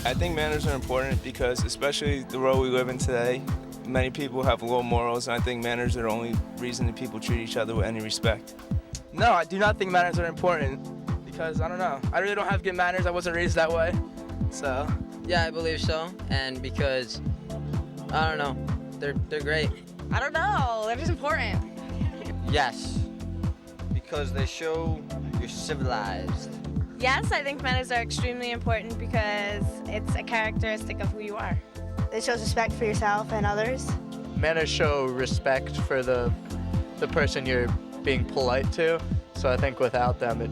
I think manners are important because, especially the world we live in today, many people have low morals, and I think manners are the only reason that people treat each other with any respect. No, I do not think manners are important because, I don't know, I really don't have good manners. I wasn't raised that way, so. Yeah, I believe so, and because, I don't know, they're great. I don't know, they're just important. Yes, because they show you're civilized. Yes, I think manners are extremely important because it's a characteristic of who you are. It shows respect for yourself and others. Manners show respect for the person you're being polite to. So I think without them,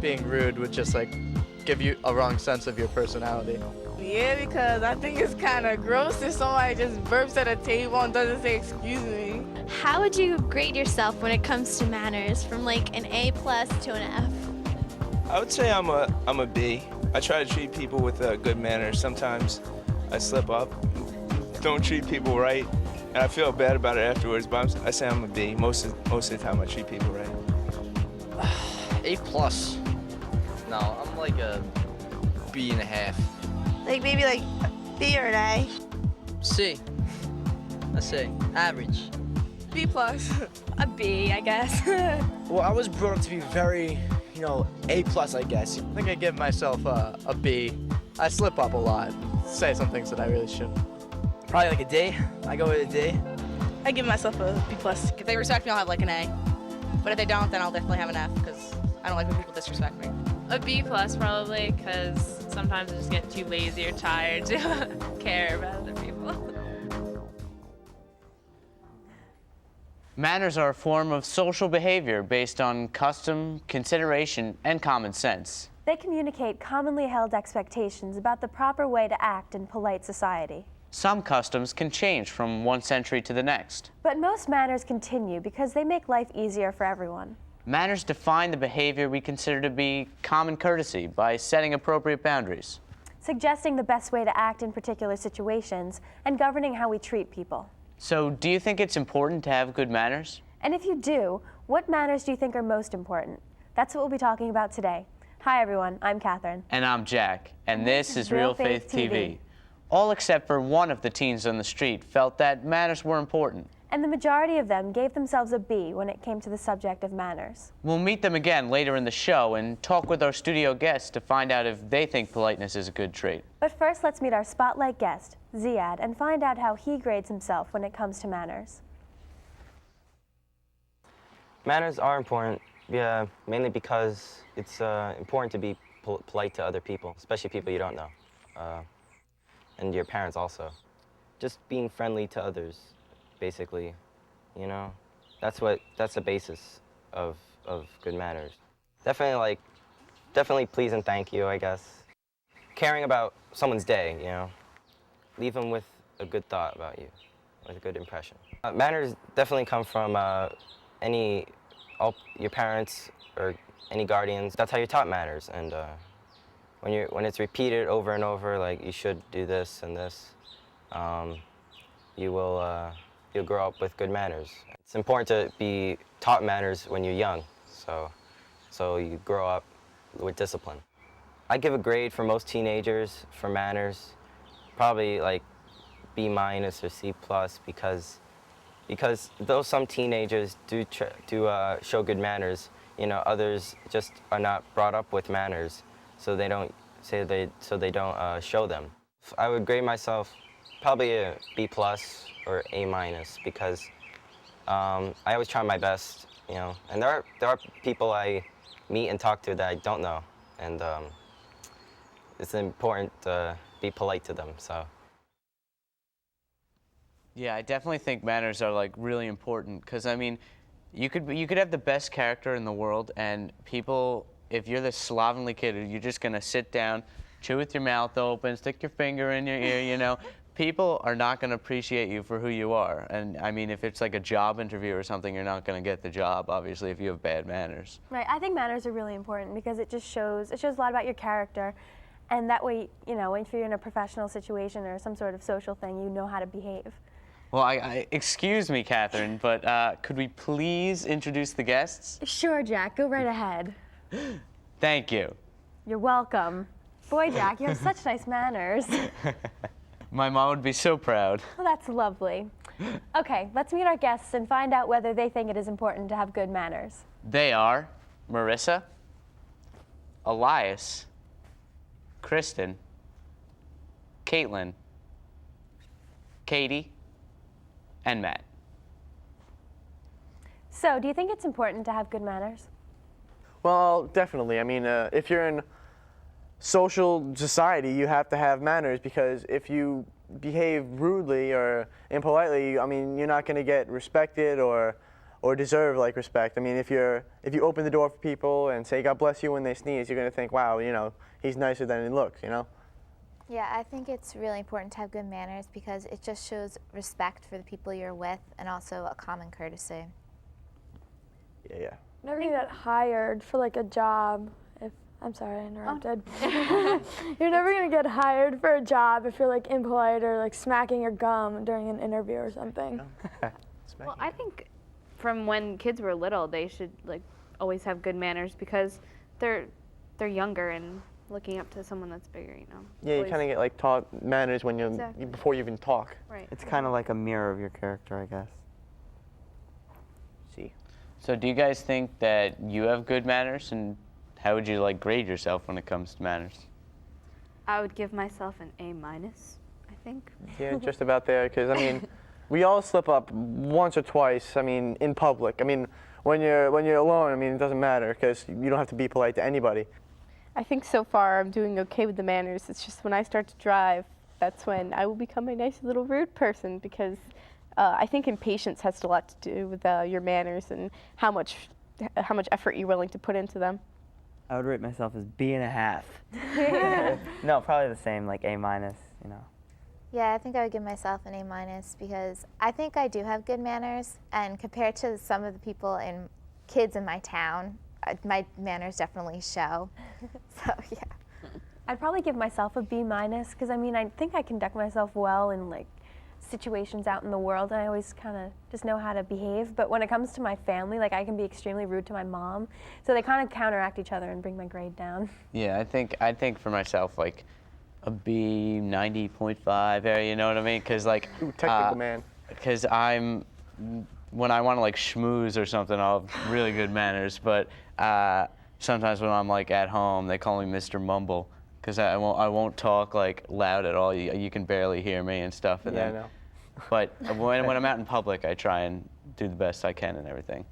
being rude would just like give you a wrong sense of your personality. Yeah, because I think it's kind of gross if somebody just burps at a table and doesn't say excuse me. How would you grade yourself when it comes to manners, from like an A+ to an F? I would say I'm a B. I try to treat people with good manners. Sometimes I slip up, don't treat people right, and I feel bad about it afterwards, but I say I'm a B. Most of the time I treat people right. A+. No, I'm like a B.5. Like maybe like a B or an A. C. Let's say average. B+. A B, I guess. Well, I was brought up to be very, A+, I guess. I think I give myself a B. I slip up a lot, say some things that I really shouldn't. Probably like a D. I go with a D. I give myself a B+. If they respect me, I'll have like an A. But if they don't, then I'll definitely have an F because I don't like when people disrespect me. A B+ probably, because sometimes I just get too lazy or tired to care about other people. Manners are a form of social behavior based on custom, consideration, and common sense. They communicate commonly held expectations about the proper way to act in polite society. Some customs can change from one century to the next. But most manners continue because they make life easier for everyone. Manners define the behavior we consider to be common courtesy by setting appropriate boundaries, suggesting the best way to act in particular situations, and governing how we treat people. So, do you think it's important to have good manners? And if you do, what manners do you think are most important? That's what we'll be talking about today. Hi everyone, I'm Catherine. And I'm Jack, and this is Realfaith TV. All except for one of the teens on the street felt that manners were important. And the majority of them gave themselves a B when it came to the subject of manners. We'll meet them again later in the show and talk with our studio guests to find out if they think politeness is a good trait. But first, let's meet our spotlight guest, Ziad, and find out how he grades himself when it comes to manners. Manners are important, yeah, mainly because it's important to be polite to other people, especially people you don't know, and your parents also. Just being friendly to others, basically, that's the basis of good manners. Definitely please and thank you, I guess. Caring about someone's day, leave them with a good thought about you, with a good impression. Manners definitely come from your parents or any guardians. That's how you're taught manners, and when it's repeated over and over, like you should do this and this, you'll grow up with good manners. It's important to be taught manners when you're young, so you grow up with discipline. I give a grade for most teenagers for manners, probably like B- or C+, because though some teenagers do show good manners, others just are not brought up with manners, so they don't show them. I would grade myself probably a B+ or A- because I always try my best, and there are people I meet and talk to that I don't know, and it's important to be polite to them. So. Yeah, I definitely think manners are like really important because I mean, you could have the best character in the world, and people, if you're this slovenly kid, you're just gonna sit down, chew with your mouth open, stick your finger in your ear, people are not going to appreciate you for who you are. And I mean, if it's like a job interview or something, you're not going to get the job, obviously, if you have bad manners. Right, I think manners are really important because it shows a lot about your character. And that way, if you're in a professional situation or some sort of social thing, you know how to behave. Well, excuse me, Catherine, but could we please introduce the guests? Sure, Jack, go right ahead. Thank you. You're welcome. Boy, Jack, you have such nice manners. My mom would be so proud. Well, that's lovely. Okay, let's meet our guests and find out whether they think it is important to have good manners. They are Marissa, Elias, Kristen, Caitlin, Katie, and Matt. So, do you think it's important to have good manners? Well, definitely. I mean, if you're in social society, you have to have manners, because if you behave rudely or impolitely, I mean, you're not going to get respected or deserve like respect. I mean, if you open the door for people and say God bless you when they sneeze, you're going to think, wow, you know, he's nicer than he looks, you know? Yeah, I think it's really important to have good manners because it just shows respect for the people you're with and also a common courtesy. Yeah. Never gonna get hired for like a job if, I'm sorry, I interrupted. You're never gonna get hired for a job if you're like impolite or like smacking your gum during an interview or something. Well, I think from when kids were little, they should like always have good manners because they're younger and looking up to someone that's bigger, you know. Yeah, you Always- kind of get like taught manners when you Exactly. before you even talk. Right. It's kind of like a mirror of your character, I guess. See. So do you guys think that you have good manners, and how would you like grade yourself when it comes to manners? I would give myself an A-, I think. Yeah, just about there, because I mean, we all slip up once or twice. I mean, in public. I mean, when you're alone, I mean, it doesn't matter because you don't have to be polite to anybody. I think so far I'm doing okay with the manners. It's just when I start to drive, that's when I will become a nice little rude person, because I think impatience has a lot to do with your manners and how much effort you're willing to put into them. I would rate myself as B.5. No, probably the same, like A-, you know. Yeah, I think I would give myself an A- because I think I do have good manners, and compared to some of the people and kids in my town, my manners definitely show. So yeah. I'd probably give myself a B-, because I mean, I think I conduct myself well in like situations out in the world, and I always kind of just know how to behave. But when it comes to my family, like I can be extremely rude to my mom, so they kind of counteract each other and bring my grade down. Yeah, I think for myself like a B, 90.5 area, you know what I mean? Because like technical man. Because when I want to like schmooze or something, I'll have really good manners. But sometimes when I'm like at home, they call me Mr. Mumble, because I won't talk like loud at all. You can barely hear me and stuff. And Yeah, then, I know. But when I'm out in public, I try and do the best I can and everything.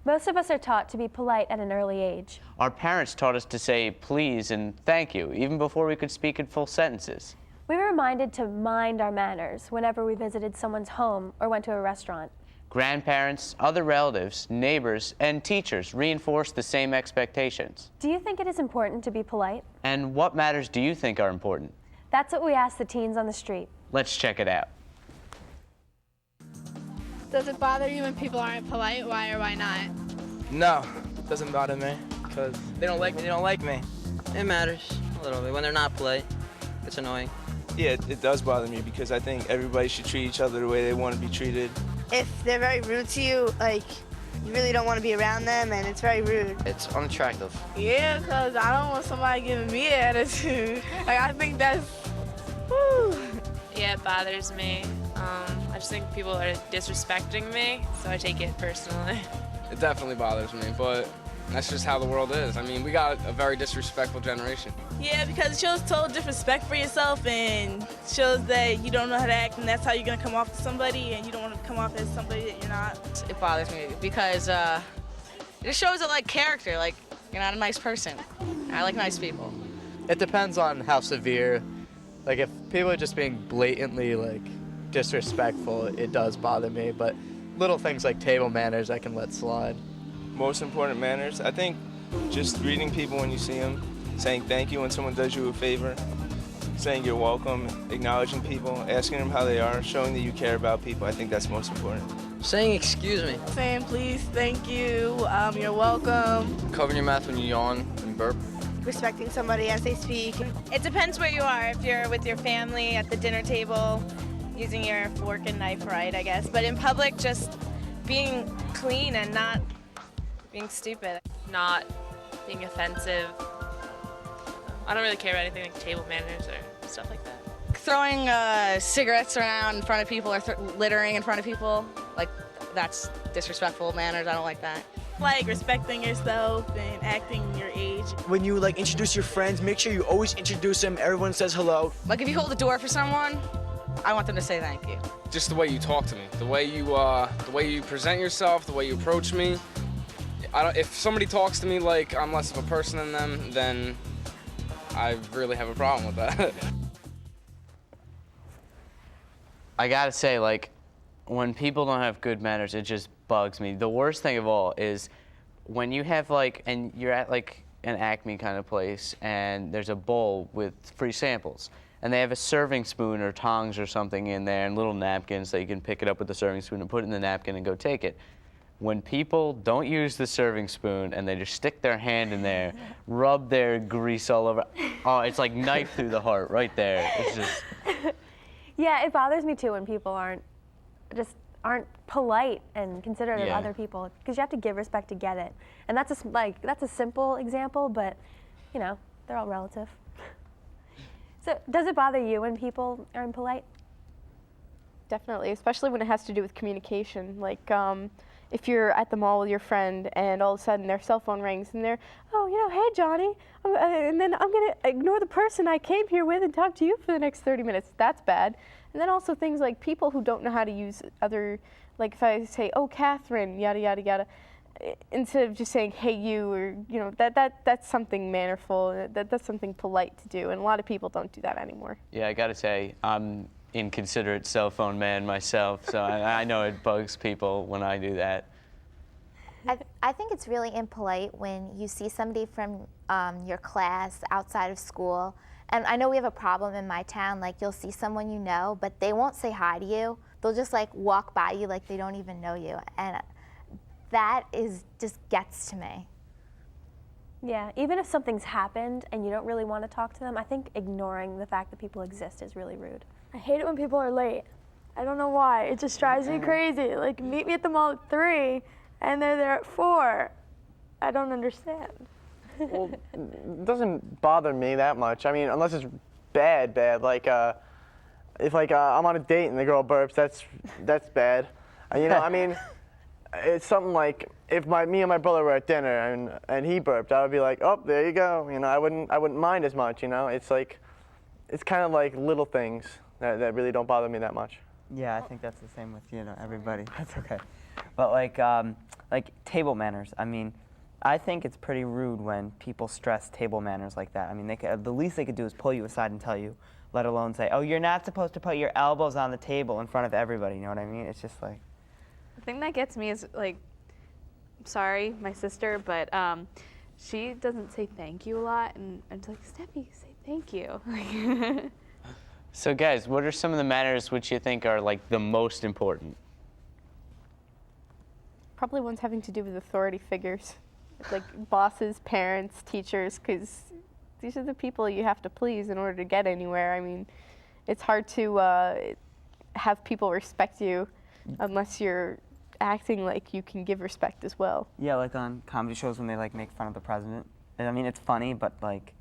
Most of us are taught to be polite at an early age. Our parents taught us to say please and thank you, even before we could speak in full sentences. We were reminded to mind our manners whenever we visited someone's home or went to a restaurant. Grandparents, other relatives, neighbors, and teachers reinforce the same expectations. Do you think it is important to be polite? And what matters do you think are important? That's what we asked the teens on the street. Let's check it out. Does it bother you when people aren't polite? Why or why not? No, it doesn't bother me, because they don't like me, they don't like me. It matters a little bit. When they're not polite, it's annoying. Yeah, it does bother me because I think everybody should treat each other the way they want to be treated. If they're very rude to you, like, you really don't want to be around them, and it's very rude. It's unattractive. Yeah, because I don't want somebody giving me an attitude. Like, I think that's, whew. Yeah, it bothers me. I just think people are disrespecting me, so I take it personally. It definitely bothers me, but that's just how the world is. I mean, we got a very disrespectful generation. Yeah, because it shows total disrespect for yourself and shows that you don't know how to act, and that's how you're going to come off to somebody, and you don't want to come off as somebody that you're not. It bothers me because it just shows like character, like you're not a nice person. I like nice people. It depends on how severe. Like if people are just being blatantly like disrespectful, it does bother me. But little things like table manners, I can let slide. Most important manners, I think just greeting people when you see them, saying thank you when someone does you a favor, saying you're welcome, acknowledging people, asking them how they are, showing that you care about people. I think that's most important. Saying excuse me. Saying please, thank you, you're welcome. Covering your mouth when you yawn and burp. Respecting somebody as they speak. It depends where you are. If you're with your family at the dinner table, using your fork and knife right, I guess. But in public, just being clean and not being stupid. Not being offensive. I don't really care about anything like table manners or stuff like that. Throwing cigarettes around in front of people or littering in front of people, like that's disrespectful manners. I don't like that. Like respecting yourself and acting your age. When you like introduce your friends, make sure you always introduce them. Everyone says hello. Like if you hold the door for someone, I want them to say thank you. Just the way you talk to me, the way you present yourself, the way you approach me. If somebody talks to me like I'm less of a person than them, then I really have a problem with that. I gotta say, like, when people don't have good manners, it just bugs me. The worst thing of all is when you have and you're at like an Acme kind of place and there's a bowl with free samples and they have a serving spoon or tongs or something in there and little napkins so you can pick it up with the serving spoon and put it in the napkin and go take it. When people don't use the serving spoon and they just stick their hand in there, rub their grease all over, oh, it's like knife through the heart right there. It's just... Yeah, it bothers me too when people aren't polite and considerate of other people, because you have to give respect to get it. And that's a simple example, but you know, they're all relative. So does it bother you when people are impolite? Definitely, especially when it has to do with communication. Like if you're at the mall with your friend and all of a sudden their cell phone rings and they're, oh, you know, hey Johnny, and then I'm gonna ignore the person I came here with and talk to you for the next 30 minutes. That's bad. And then also things like people who don't know how to use other, like if I say, oh, Catherine, yada, yada, yada, instead of just saying, hey, you, or, you know, that's something mannerful, that's something polite to do, and a lot of people don't do that anymore. Yeah, I gotta say, I'm inconsiderate cell phone man myself, so I know it bugs people when I do that. I think it's really impolite when you see somebody from your class outside of school. And I know we have a problem in my town, like you'll see someone you know, but they won't say hi to you. They'll just like walk by you like they don't even know you. And that just gets to me. Yeah, even if something's happened and you don't really want to talk to them, I think ignoring the fact that people exist is really rude. I hate it when people are late. I don't know why. It just drives me crazy. Like, meet me at the mall at 3 and they're there at 4. I don't understand. Well, it doesn't bother me that much. I mean, unless it's bad. Like, if I'm on a date and the girl burps, that's bad. You know, I mean, it's something like if me and my brother were at dinner and he burped, I would be like, oh, there you go. You know, I wouldn't mind as much. You know, it's kind of like little things that really don't bother me that much. Yeah, I think that's the same with everybody. That's okay. But like table manners. I mean, I think it's pretty rude when people stress table manners like that. I mean, the least they could do is pull you aside and tell you, let alone say, oh, you're not supposed to put your elbows on the table in front of everybody. You know what I mean? It's just like. The thing that gets me is like, sorry, my sister, but she doesn't say thank you a lot, and I'm like, Steffi, say thank you. So guys, what are some of the manners which you think are like the most important? Probably ones having to do with authority figures, like bosses, parents, teachers, because these are the people you have to please in order to get anywhere. I mean, it's hard to have people respect you unless you're acting like you can give respect as well. Yeah, like on comedy shows when they like make fun of the president. I mean, it's funny, but like,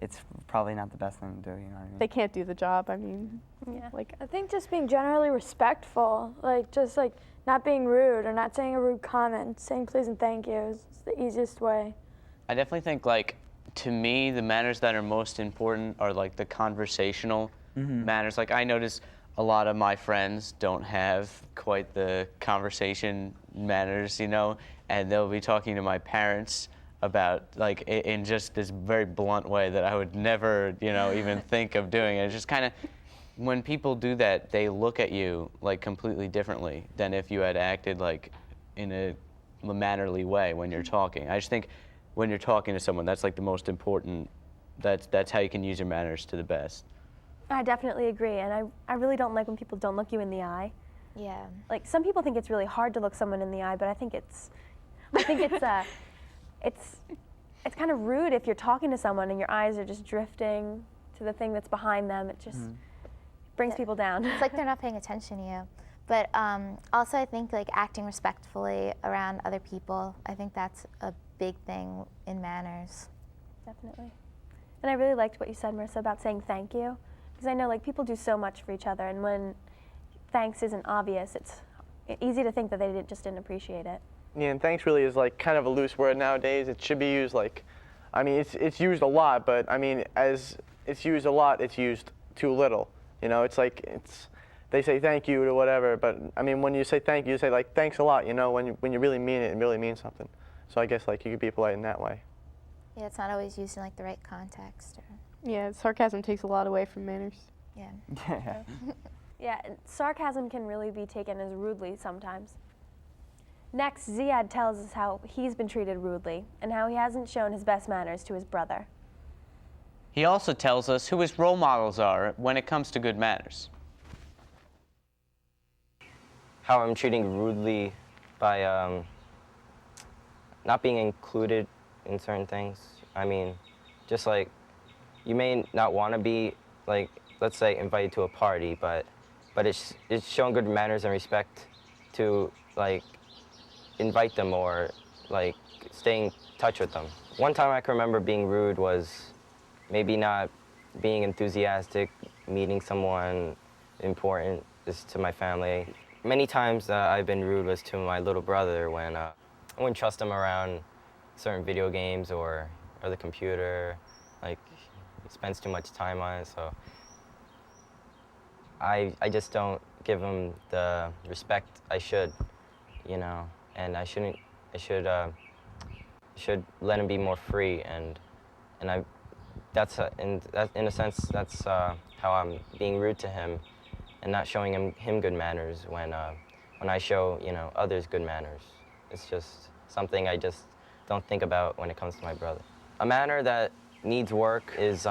it's probably not the best thing to do. You know what I mean? They can't do the job. I mean, yeah. Like, I think just being generally respectful, like just like not being rude or not saying a rude comment, saying please and thank you is the easiest way. I definitely think, like, to me, the manners that are most important are like the conversational manners. Like, I notice a lot of my friends don't have quite the conversation manners, you know, and they'll be talking to my parents about, like, in just this very blunt way that I would never, you know, even think of doing. It's just kind of, when people do that, they look at you, like, completely differently than if you had acted, like, in a mannerly way when you're talking. I just think when you're talking to someone, that's, like, the most important, that's how you can use your manners to the best. I definitely agree, and I really don't like when people don't look you in the eye. Yeah. Like, some people think it's really hard to look someone in the eye, but I think it's it's kind of rude if you're talking to someone and your eyes are just drifting to the thing that's behind them. It just brings people down. It's like they're not paying attention to you. But also I think like acting respectfully around other people, I think that's a big thing in manners. Definitely. And I really liked what you said, Marissa, about saying thank you. Because I know like people do so much for each other, and when thanks isn't obvious, it's easy to think that they just didn't appreciate it. Yeah, and thanks really is like kind of a loose word nowadays. It should be used like, I mean, it's used a lot, but I mean, as it's used a lot, it's used too little. You know, it's like they say thank you to whatever, but I mean, when you say thank you say like thanks a lot. You know, when you really mean it, it really means something. So I guess like you could be polite in that way. Yeah, it's not always used in like the right context. Or... Yeah, sarcasm takes a lot away from manners. Yeah. Yeah, and sarcasm can really be taken as rudely sometimes. Next, Ziad tells us how he's been treated rudely and how he hasn't shown his best manners to his brother. He also tells us who his role models are when it comes to good manners. How I'm treating rudely by not being included in certain things. I mean, just like, you may not want to be, like, let's say, invited to a party, but it's showing good manners and respect to, like, invite them or, like, stay in touch with them. One time I can remember being rude was maybe not being enthusiastic, meeting someone important to my family. Many times I've been rude was to my little brother when I wouldn't trust him around certain video games or the computer. Like, he spends too much time on it, so I just don't give him the respect I should, you know, and I should let him be more free, and in a sense that's how I'm being rude to him and not showing him good manners when I show, you know, others good manners. It's just something I just don't think about when it comes to my brother. A manner that needs work is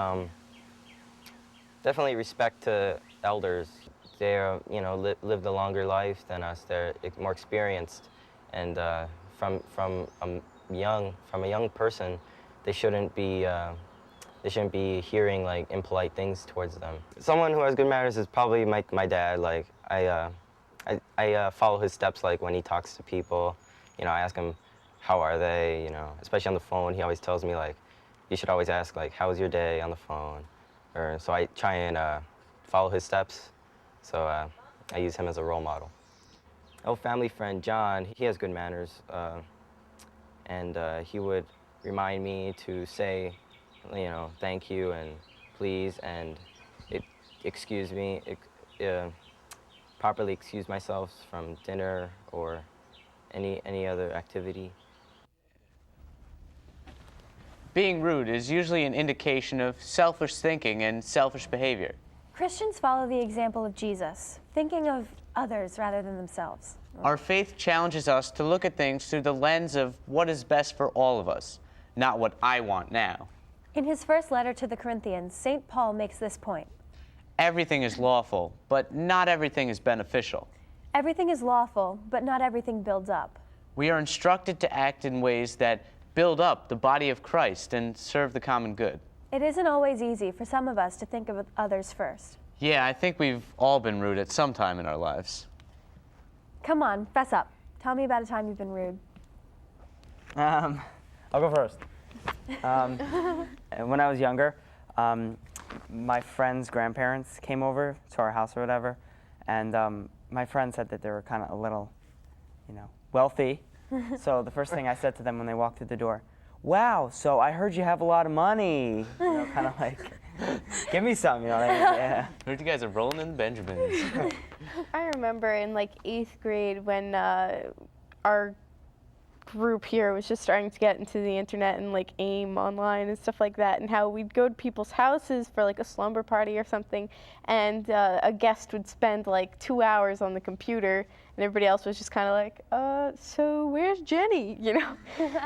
definitely respect to elders. They're, you know, lived a longer life than us. They're more experienced, and from a young person, they shouldn't be hearing like impolite things towards them. Someone who has good manners is probably my dad. Like I follow his steps. Like when he talks to people, you know, I ask him how are they. You know, especially on the phone, he always tells me like, you should always ask like, how was your day on the phone, or so I try and follow his steps. So I use him as a role model. Oh, family friend John, he has good manners, and he would remind me to say, you know, thank you and please and excuse me, properly excuse myself from dinner or any other activity. Being rude is usually an indication of selfish thinking and selfish behavior. Christians follow the example of Jesus, thinking of others rather than themselves. Our faith challenges us to look at things through the lens of what is best for all of us, not what I want now. In his first letter to the Corinthians, St. Paul makes this point. Everything is lawful, but not everything is beneficial. Everything is lawful, but not everything builds up. We are instructed to act in ways that build up the body of Christ and serve the common good. It isn't always easy for some of us to think of others first. Yeah, I think we've all been rude at some time in our lives. Come on, fess up. Tell me about a time you've been rude. I'll go first. When I was younger, my friend's grandparents came over to our house or whatever, and my friend said that they were kind of a little, you know, wealthy. So the first thing I said to them when they walked through the door, wow, so I heard you have a lot of money. You know, kind of like, give me some, you know. Like, yeah. Heard you guys are rolling in the Benjamins. I remember in like 8th grade when our group here was just starting to get into the internet and like AIM online and stuff like that, and how we'd go to people's houses for like a slumber party or something, and a guest would spend like 2 hours on the computer, and everybody else was just kind of like, so where's Jenny? You know,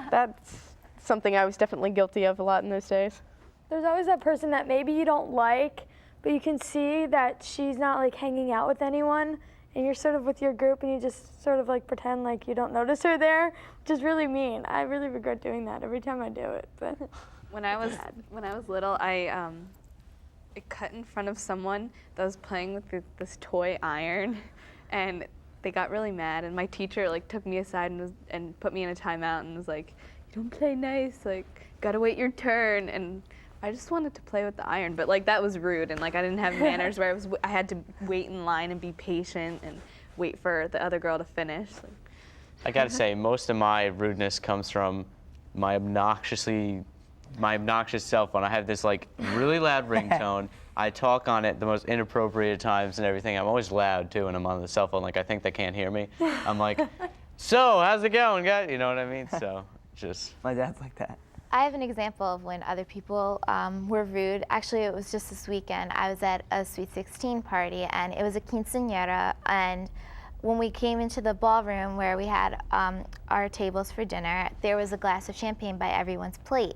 that's something I was definitely guilty of a lot in those days. There's always that person that maybe you don't like, but you can see that she's not like hanging out with anyone, and you're sort of with your group and you just sort of like pretend like you don't notice her there, which is really mean. I really regret doing that every time I do it. But when I was little, I cut in front of someone that was playing with this toy iron, and they got really mad, and my teacher like took me aside and put me in a timeout and was like, you don't play nice, like gotta wait your turn. And I just wanted to play with the iron, but like that was rude, and like I didn't have manners where I had to wait in line and be patient and wait for the other girl to finish. Like, I gotta say, most of my rudeness comes from my obnoxious cell phone. I have this like really loud ringtone. I talk on it the most inappropriate times and everything. I'm always loud too, and I'm on the cell phone. Like I think they can't hear me. I'm like, so how's it going, guys? You know what I mean? So just. My dad's like that. I have an example of when other people were rude. Actually, it was just this weekend. I was at a Sweet 16 party, and it was a quinceañera. And when we came into the ballroom where we had our tables for dinner, there was a glass of champagne by everyone's plate.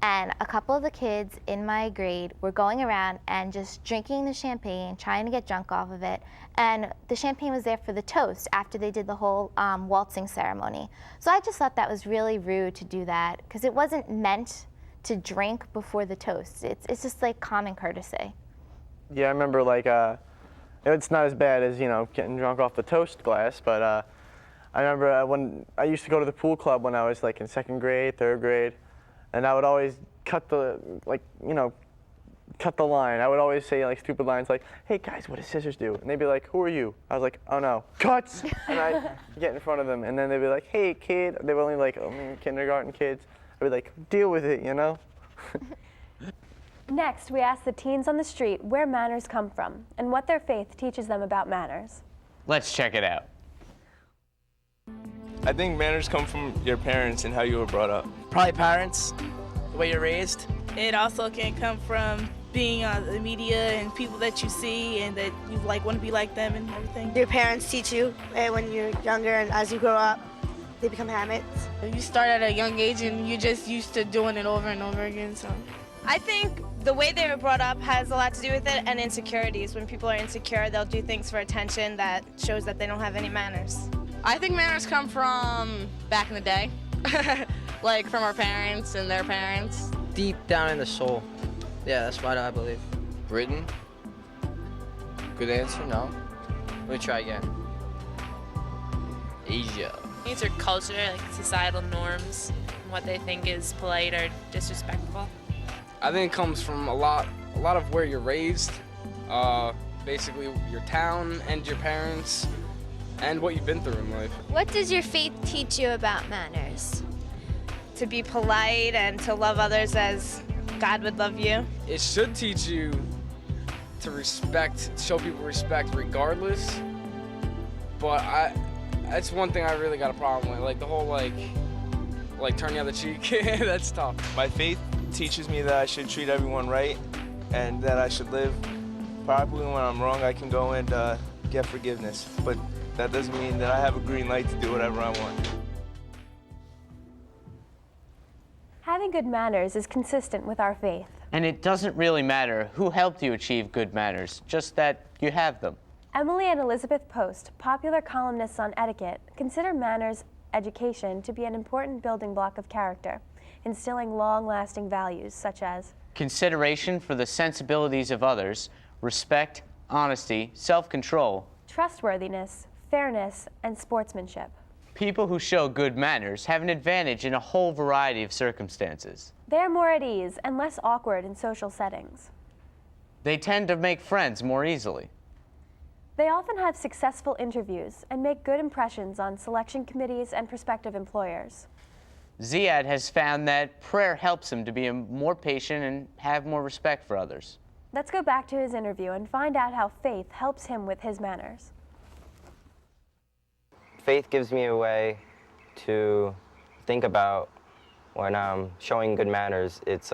And a couple of the kids in my grade were going around and just drinking the champagne, trying to get drunk off of it. And the champagne was there for the toast after they did the whole waltzing ceremony. So I just thought that was really rude to do that, because it wasn't meant to drink before the toast. It's just like common courtesy. Yeah, I remember like, it's not as bad as, you know, getting drunk off the toast glass, but I remember when I used to go to the pool club when I was like in 2nd grade, 3rd grade. And I would always cut the, like, you know, cut the line. I would always say, like, stupid lines like, hey, guys, what do scissors do? And they'd be like, who are you? I was like, oh, no, cuts! And I'd get in front of them. And then they'd be like, hey, kid. They were only, like, kindergarten kids. I'd be like, deal with it, you know? Next, we ask the teens on the street where manners come from and what their faith teaches them about manners. Let's check it out. I think manners come from your parents and how you were brought up. Probably parents, the way you're raised. It also can come from being on the media and people that you see and that you like want to be like them and everything. Your parents teach you when you're younger, and as you grow up, they become habits. You start at a young age and you're just used to doing it over and over again, so. I think the way they were brought up has a lot to do with it, and insecurities. When people are insecure, they'll do things for attention that shows that they don't have any manners. I think manners come from back in the day, like from our parents and their parents. Deep down in the soul. Yeah, that's what I believe. Written? Good answer, no? Let me try again. Asia. It's your culture, like societal norms, and what they think is polite or disrespectful. I think it comes from a lot of where you're raised, basically your town and your parents, and what you've been through in life. What does your faith teach you about manners? To be polite and to love others as God would love you. It should teach you to respect, show people respect regardless, but that's one thing I really got a problem with, like the whole like turn the other cheek. That's tough. My faith teaches me that I should treat everyone right and that I should live properly. When I'm wrong, I can go and get forgiveness, but that doesn't mean that I have a green light to do whatever I want. Having good manners is consistent with our faith. And it doesn't really matter who helped you achieve good manners, just that you have them. Emily and Elizabeth Post, popular columnists on etiquette, consider manners education to be an important building block of character, instilling long-lasting values such as consideration for the sensibilities of others, respect, honesty, self-control, trustworthiness, fairness, and sportsmanship. People who show good manners have an advantage in a whole variety of circumstances. They are more at ease and less awkward in social settings. They tend to make friends more easily. They often have successful interviews and make good impressions on selection committees and prospective employers. Ziad has found that prayer helps him to be more patient and have more respect for others. Let's go back to his interview and find out how faith helps him with his manners. Faith gives me a way to think about when I'm showing good manners. It's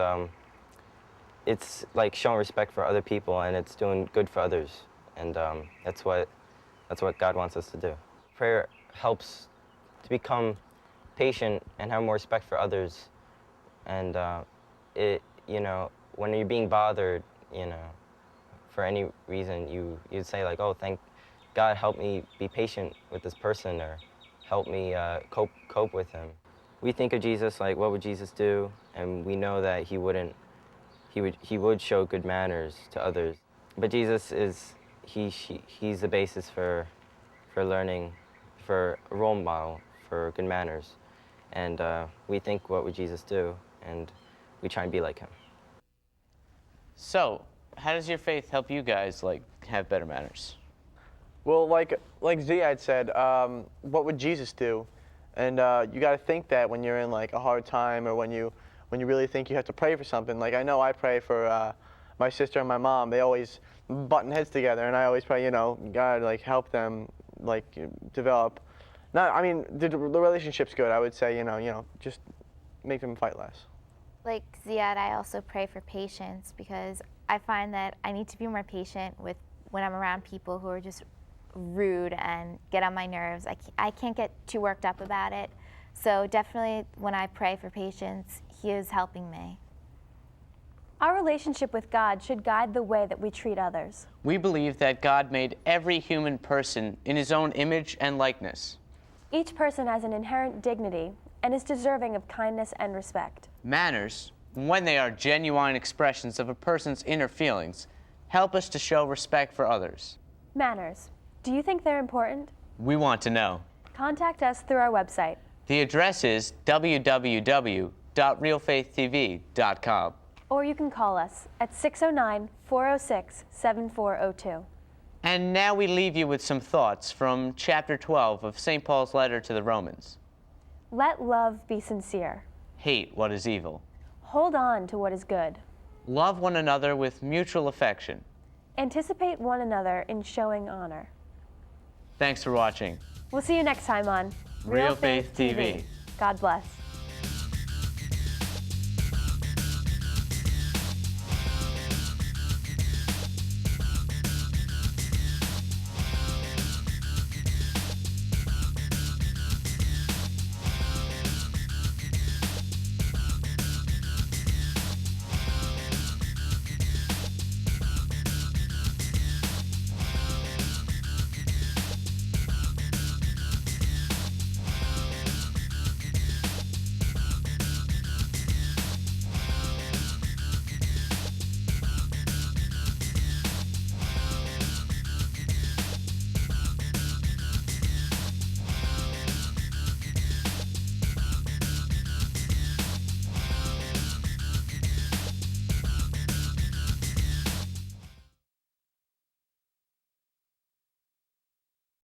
like showing respect for other people, and it's doing good for others, and that's what God wants us to do. Prayer helps to become patient and have more respect for others, and when you're being bothered, for any reason, you'd say like, oh, thank God, help me be patient with this person, or help me cope with him. We think of Jesus like, what would Jesus do? And we know that he would show good manners to others. But Jesus he's the basis for learning, for a role model for good manners. And we think, what would Jesus do? And we try and be like him. So, how does your faith help you guys like have better manners? Well, like Ziad said, what would Jesus do? And you got to think that when you're in like a hard time, or when you really think you have to pray for something. Like I know I pray for my sister and my mom. They always button heads together, and I always pray, God, like help them, like develop. I mean, the relationship's good. I would say, just make them fight less. Like Ziad, I also pray for patience, because I find that I need to be more patient when I'm around people who are just rude and get on my nerves. I can't get too worked up about it. So definitely when I pray for patience, he is helping me. Our relationship with God should guide the way that we treat others. We believe that God made every human person in his own image and likeness. Each person has an inherent dignity and is deserving of kindness and respect. Manners, when they are genuine expressions of a person's inner feelings, help us to show respect for others. Manners. Do you think they're important? We want to know. Contact us through our website. The address is www.realfaithtv.com. Or you can call us at 609-406-7402. And now we leave you with some thoughts from chapter 12 of St. Paul's letter to the Romans. Let love be sincere. Hate what is evil. Hold on to what is good. Love one another with mutual affection. Anticipate one another in showing honor. Thanks for watching. We'll see you next time on Real Faith TV. God bless.